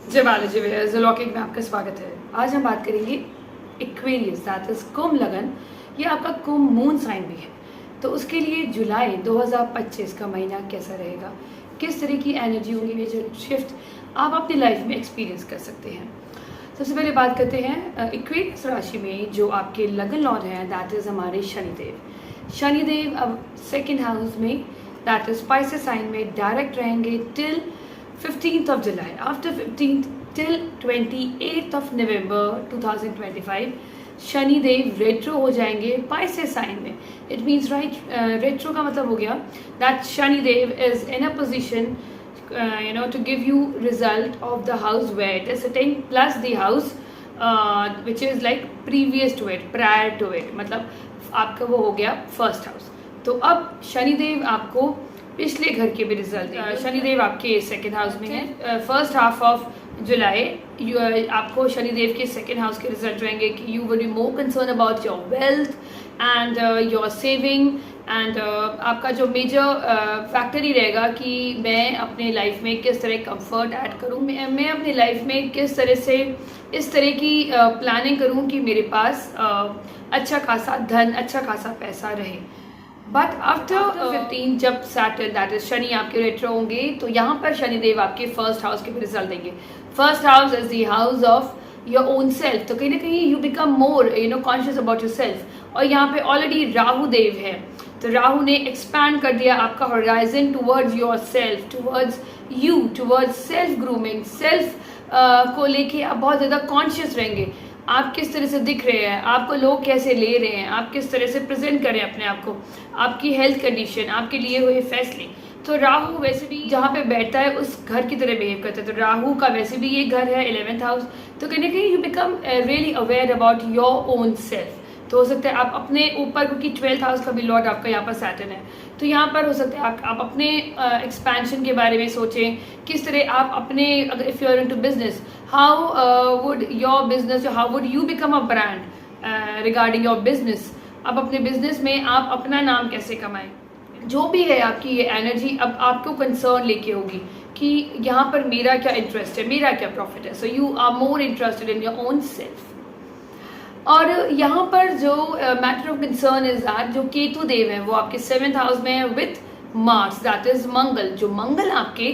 जय बालाजी भैया, ज़ोलॉजिक में आपका स्वागत है। आज हम बात करेंगे एक्वेरियस, दैट इज कुंभ लगन। ये आपका कुंभ मून साइन भी है, तो उसके लिए जुलाई 2025 का महीना कैसा रहेगा, किस तरह की एनर्जी होगी, ये जो शिफ्ट आप अपनी लाइफ में एक्सपीरियंस कर सकते हैं। सबसे पहले बात करते हैं एक्वेरियस राशि में जो आपके लगन लॉर्ड हैं, दैट इज़ हमारे शनिदेव। शनिदेव अब सेकेंड हाउस में, दैट इज स्पाइसेस साइन में डायरेक्ट रहेंगे till 15th of July. After 15th till 28th of November 2025 Shanidev retro हो जाएंगे पाइसेस साइन में। इट मीन्स रेट्रो का मतलब हो गया that Shanidev is in a position to give you result of the house where it is sitting plus the house which is like previous to it, prior to it, मतलब आपका वो हो गया first house. तो अब शनिदेव आपको पिछले घर के भी रिजल्ट देंगे। शनिदेव आपके सेकेंड हाउस में है। फर्स्ट हाफ ऑफ जुलाई आपको शनिदेव के सेकेंड हाउस के रिजल्ट रहेंगे कि you will be more concern about your wealth and your saving and आपका जो मेजर फैक्टर ही रहेगा कि मैं अपने लाइफ में किस तरह कंफर्ट ऐड करूँ, मैं अपनी लाइफ में किस तरह से इस तरह की प्लानिंग करूँ कि मेरे पास अच्छा खासा धन, अच्छा खासा पैसा रहे। बट आफ्टर 15 जब सैटर्न दैट इज शनि आपके रेट्रो होंगे, तो यहाँ पर शनिदेव आपके फर्स्ट हाउस के भी रिजल्ट देंगे। First house is the house of your own self, तो कहीं ना कहीं you become more conscious about your self. और यहाँ पे ऑलरेडी राहु देव है, तो राहु ने एक्सपैंड कर दिया आपका horizon towards your self, towards you, towards self grooming, self को लेके आप बहुत ज़्यादा कॉन्शियस रहेंगे। आप किस तरह से दिख रहे हैं, आपको लोग कैसे ले रहे हैं, आप किस तरह से प्रेजेंट करें अपने आप को, आपकी हेल्थ कंडीशन, आपके लिए हुए फैसले। तो राहु वैसे भी जहाँ पे बैठता है उस घर की तरह बिहेव करता है, तो राहु का वैसे भी ये घर है 11th हाउस, तो कहीं ना कहीं you become really aware about your own self. तो हो सकता है आप अपने ऊपर, क्योंकि 12th हाउस का भी लॉर्ड आपका यहाँ पर सैटर्न है, तो यहाँ पर हो सकता है आप अपने एक्सपेंशन के बारे में सोचें, किस तरह आप अपने, अगर if you are into business, how would your business, how would you become a brand regarding your business. अब अपने बिजनेस में आप अपना नाम कैसे कमाएं, जो भी है आपकी ये एनर्जी अब आपको कंसर्न लेके होगी कि यहाँ पर मेरा क्या इंटरेस्ट है, मेरा क्या प्रॉफिट है। So you are more interested in your own self. और यहाँ पर जो matter of concern is that जो केतु देव है वो आपके 7th हाउस में है विथ मार्स, दैट इज मंगल। जो मंगल आपके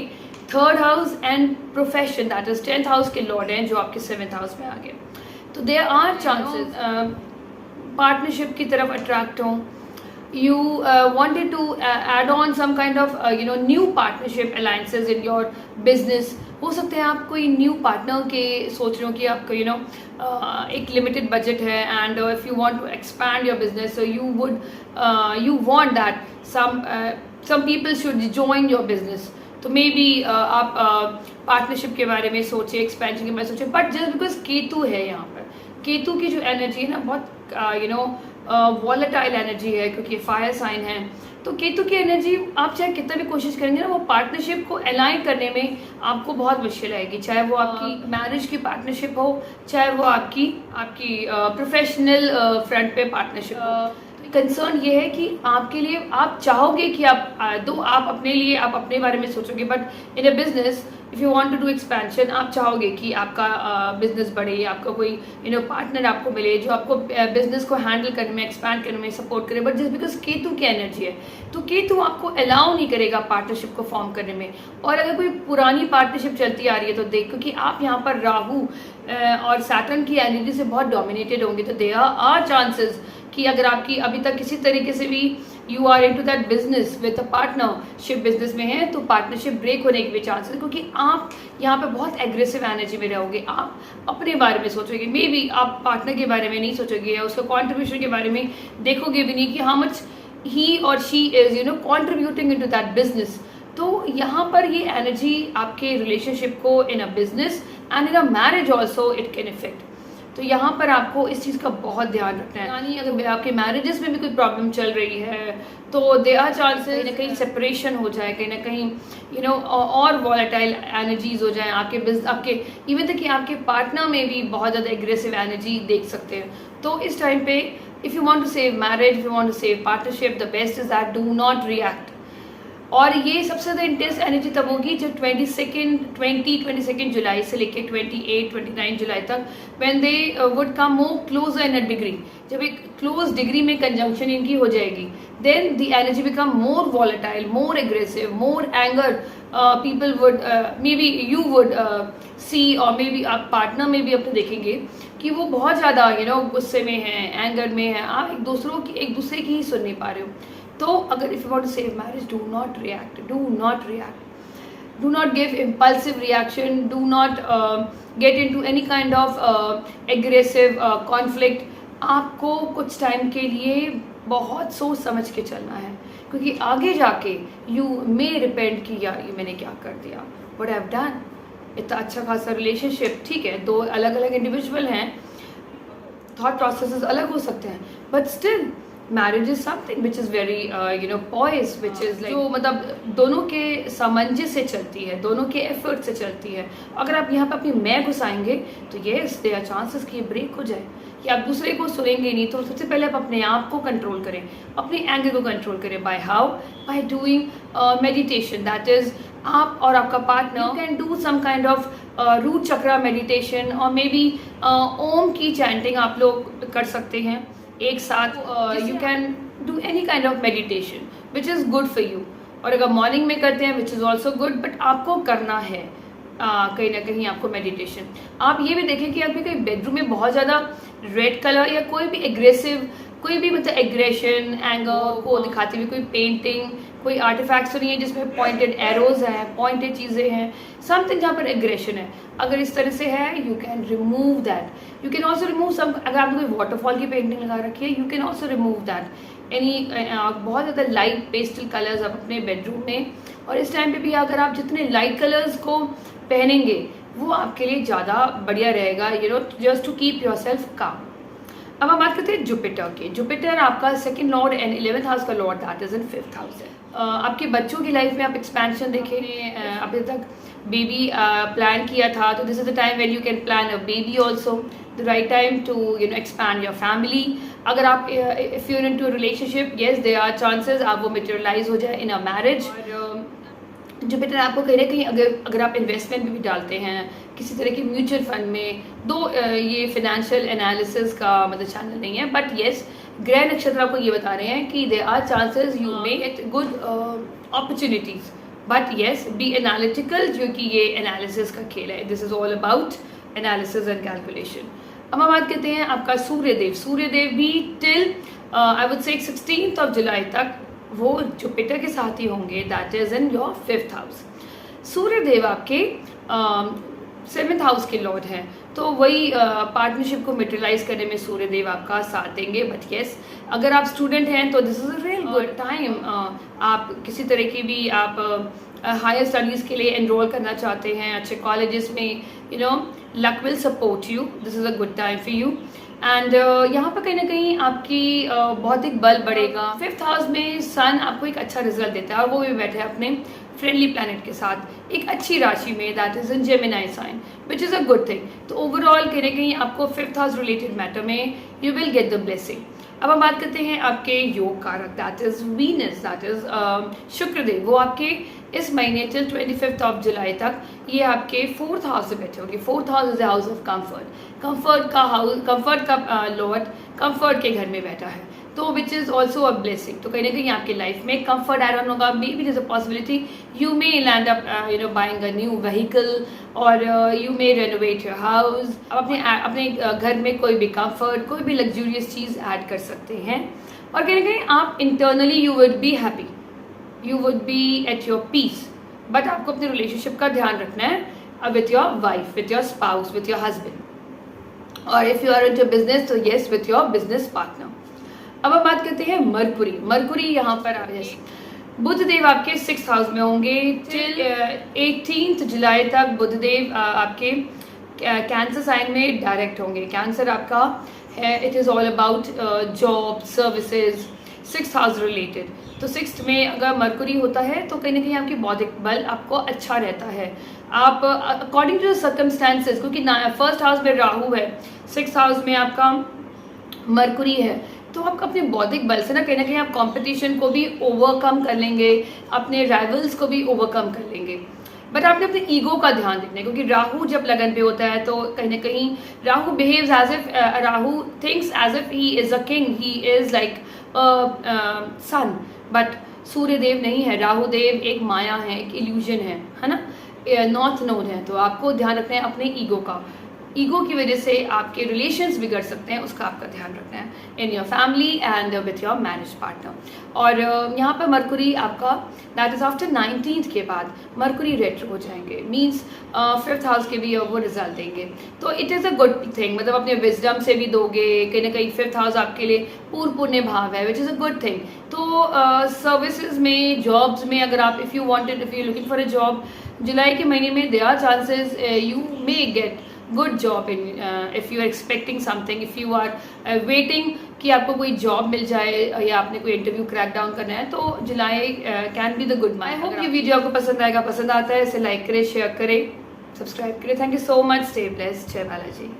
3rd house and profession, that is 10th house के लॉर्ड हैं, जो आपके 7th हाउस में आ गए। तो देयर आर चांसेस पार्टनरशिप की तरफ अट्रैक्ट हों, you wanted to add on some kind of new partnership alliances in your business। हो सकते हैं आप कोई न्यू पार्टनर के सोच रहे हो कि आपको एक लिमिटेड बजट है and if you want to expand your business, so you want that some people should join your business. तो मे बी आप पार्टनरशिप के बारे में सोचें, एक्सपेंशन के बारे में सोचें, बट जस्ट बिकॉज केतु है यहाँ पर, केतु की जो एनर्जी है ना बहुत वॉलेटाइल एनर्जी है, क्योंकि फायर साइन है। तो केतु की एनर्जी आप चाहे कितना भी कोशिश करेंगे ना, वो पार्टनरशिप को अलाइन करने में आपको बहुत मुश्किल आएगी, चाहे वो आपकी मैरिज की पार्टनरशिप हो, चाहे वो आपकी प्रोफेशनल फ्रंट पे पार्टनरशिप हो। कंसर्न ये है कि आपके लिए आप चाहोगे कि आप अपने लिए आप अपने बारे में सोचोगे, but in a business if you want to do expansion, आप चाहोगे कि आपका बिजनेस बढ़े, आपका कोई पार्टनर आपको मिले जो आपको बिजनेस को हैंडल करने में, एक्सपैंड करने में सपोर्ट करे। बट जस्ट बिकॉज केतु की एनर्जी है, तो केतु आपको अलाउ नहीं करेगा पार्टनरशिप को फॉर्म करने में। और अगर कोई पुरानी पार्टनरशिप चलती आ रही है, तो देख, क्योंकि आप यहाँ पर राहु और सैटर्न की एनर्जी से बहुत डोमिनेटेड होंगे, तो देयर आर चांसेस कि अगर आपकी अभी तक किसी तरीके से भी you are into that business with a partnership business में है, तो पार्टनरशिप ब्रेक होने के भी चांसेस, क्योंकि आप यहाँ पे बहुत एग्रेसिव एनर्जी में रहोगे। आप अपने बारे में सोचोगे, मे बी आप पार्टनर के बारे में नहीं सोचोगे, या उसका कॉन्ट्रीब्यूशन के बारे में देखोगे भी नहीं कि हाउ मच ही और she is contributing into that business. तो यहाँ पर ये एनर्जी आपके रिलेशनशिप को in a business and in a marriage also it can effect. तो यहाँ पर आपको इस चीज़ का बहुत ध्यान रखना है। यानी अगर आपके मैरिजेस में भी कोई प्रॉब्लम चल रही है, तो देयर आर चांसेस कहीं ना कहीं सेपरेशन हो जाए, कहीं ना कहीं और वॉलेटाइल एनर्जीज हो जाए आपके इवन तक कि आपके पार्टनर में भी बहुत ज़्यादा एग्रेसिव एनर्जी देख सकते हैं। तो इस टाइम पे if you want to save marriage, if you want to save partnership, the best is that do not react. और ये सबसे ज़्यादा इंटेंस एनर्जी तब होगी जब 22 जुलाई से लेके 29 जुलाई तक when they would come more closer in a degree, जब एक क्लोज डिग्री में कंजंक्शन इनकी हो जाएगी, then the energy become more volatile, more aggressive, more anger. People would maybe you would see, और मे बी आप partner में भी अपने देखेंगे कि वो बहुत ज़्यादा गुस्से में है, एंगर में है, आप एक दूसरे की ही सुन नहीं पा रहे हो. तो अगर if you want to save marriage, do not react, do not give impulsive reaction, do not get into any kind of aggressive conflict. आपको कुछ टाइम के लिए बहुत सोच समझ के चलना है, क्योंकि आगे जाके यू मे रिपेंट कि यार ये मैंने क्या कर दिया, व्हाट आई हैव डन. इतना अच्छा खासा रिलेशनशिप, ठीक है, दो अलग अलग इंडिविजुअल हैं, थॉट प्रोसेसेस अलग हो सकते हैं, but still marriage is something which is very poise, which is like जो मतलब दोनों के सामंजस्य से चलती है, दोनों के एफर्ट से चलती है. अगर आप यहाँ पे अपनी मैं घुसाएंगे तो येस देयर आर चांसेस कि ये ब्रेक हो जाए, कि आप दूसरे को सुनेंगे नहीं. तो सबसे पहले आप अपने आप को कंट्रोल करें, अपने एंगर को कंट्रोल करें. By how? By doing meditation. That is आप और आपका partner can do some kind of root chakra meditation, और मे बी ओम की चैंटिंग आप लोग कर सकते हैं एक साथ. You can do any kind of meditation which is good for you. और अगर मॉर्निंग में करते हैं which is also good, but आपको करना है कहीं ना कहीं आपको मेडिटेशन. आप ये भी देखें कि अभी कहीं बेडरूम में बहुत ज़्यादा रेड कलर या कोई भी एग्रेसिव, कोई भी मतलब एग्रेशन, एंगर को दिखाती हुई कोई पेंटिंग, कोई आर्टिफैक्ट्स तो नहीं है जिसमें पॉइंटेड एरोज हैं, पॉइंटेड चीज़ें हैं, समथिंग जहाँ पर एग्रेशन है. अगर इस तरह से है, you can remove that. You can also remove some, अगर आपने कोई वाटरफॉल की पेंटिंग लगा रखी है, you can also remove that. बहुत ज़्यादा लाइट पेस्टल कलर्स आप अपने बेडरूम में, और इस टाइम पे भी अगर आप जितने लाइट कलर्स को पहनेंगे वो आपके लिए ज़्यादा बढ़िया रहेगा, just to keep your self calm. अब हम बात करते हैं जुपिटर की. जुपिटर आपका second lord and 11th house का lord, that is in 5th house है. आपके बच्चों की लाइफ में आप एक्सपेंशन देखें, अभी तक बेबी प्लान किया था, तो this is the time when you can plan a baby also. The right time to expand your family. अगर आप if you are into a relationship, yes there are chances आप वो मटेरियलाइज हो जाए इन a marriage. Jupiter आपको कहीं ना कहीं अगर आप इन्वेस्टमेंट में भी डालते हैं किसी तरह की म्यूचुअल फंड में, ये फाइनेंशियल एनालिसिस का मतलब चैनल नहीं है, बट येस ग्रह नक्षत्र आपको ये बता रहे हैं कि there are chances you may get good opportunities, but yes be analytical, जो कि ये एनालिसिस का खेल है. This is all about analysis and calculation. अब हम बात करते हैं आपका सूर्यदेव भी टिल आई वुड से 16 जुलाई तक वो जुपिटर के साथ ही होंगे, that is in your 5th house. Suryadev आपके 7th हाउस के लॉर्ड हैं, तो वही पार्टनरशिप को मटेरियलाइज करने में सूर्यदेव आपका साथ देंगे. बट येस अगर आप स्टूडेंट हैं तो this is a real good time. आप किसी तरह की भी आप हायर स्टडीज़ के लिए एनरोल करना चाहते हैं अच्छे कॉलेजेस में, luck will support you. This is a good time for you. And यहाँ पर कहीं ना कहीं आपकी बौद्धिक बल बढ़ेगा. 5th हाउस में सन आपको एक अच्छा रिजल्ट देता है, और वो भी बैठे हैं अपने फ्रेंडली प्लैनेट के साथ एक अच्छी राशि में, that is in Gemini sign, which is a good thing. तो ओवरऑल कहीं ना कहीं आपको 5th हाउस रिलेटेड मैटर में you will get the blessing. अब हम बात करते हैं आपके योग कारक, that is Venus, that is Shukradev. वो आपके इस महीने टिल 25 जुलाई तक ये आपके 4th हाउस से बैठे होंगे. 4th house is the house of comfort का हाउस, कंफर्ट का लॉर्ड कंफर्ट के घर में बैठा है, तो which is also a blessing. तो कहीं ना कहीं आपकी लाइफ में कंफर्ट ऐड ऑन होगा. Maybe is a possibility you may land up buying a new vehicle, और you may renovate your house. आप अपने घर में कोई भी कंफर्ट, कोई भी लग्जूरियस चीज़ ऐड कर सकते हैं. और कहीं ना कहीं आप internally you would be happy, you would be at your peace. But आपको अपने रिलेशनशिप का ध्यान रखना है with your wife, with your spouse, with your husband. और if you are into business तो yes with your business partner. अब हम बात करते हैं मरकुरी यहाँ पर आ जाए. बुधदेव आपके 6th हाउस में होंगे टिल 18 जुलाई तक. बुधदेव आपके कैंसर साइन में डायरेक्ट होंगे. कैंसर आपका है, it is all about job, services, 6th house related. तो 6th में अगर मरकुरी होता है तो कहीं ना कहीं आपकी बौद्धिक बल आपको अच्छा रहता है. आप अकॉर्डिंग टू द सर्कमस्टांसेस, क्योंकि 1st हाउस में राहु है, 6th हाउस में आपका मरकुरी है, तो आप अपने बौद्धिक बल से ना कहीं आप कंपटीशन को भी ओवरकम कर लेंगे, अपने राइवल्स को भी ओवरकम कर लेंगे। बट आपने अपने ईगो का ध्यान रखना है, क्योंकि राहु जब लगन पे होता है तो कहीं ना कहीं Rahu behaves as if, Rahu thinks as if he is a king, he is like sun, but Surya Dev नहीं है, राहु देव एक माया है, एक इल्यूजन है ना, नॉर्थ नोड है। तो आपको ध्यान रखना है अपने ईगो का। ईगो की वजह से आपके रिलेशंस बिगड़ सकते हैं, उसका आपका ध्यान रखना है in your family and with your marriage partner. और यहाँ पर मरकुरी आपका दैट इज आफ्टर 19th के बाद मरकुरी रेट्रो हो जाएंगे, मीन्स 5th हाउस के भी वो रिजल्ट देंगे। तो it is a good thing, मतलब अपने विजडम से भी दोगे, कहीं ना कहीं 5th हाउस आपके लिए पूर्ण पुण्य भाव है, which is a good thing. तो सर्विसेज में, जॉब्स में, अगर आप if you looking for a job, जुलाई के महीने में there are chances you may get good job in, if you are expecting something, if you are waiting कि आपको कोई जॉब मिल जाए या आपने कोई इंटरव्यू क्रैक डाउन करना है, तो July can be the good month. I hope ये वीडियो आपको पसंद आएगा, पसंद आता है इसे लाइक करें, शेयर करें, सब्सक्राइब करें। Thank you so much, stay blessed, जय बालाजी।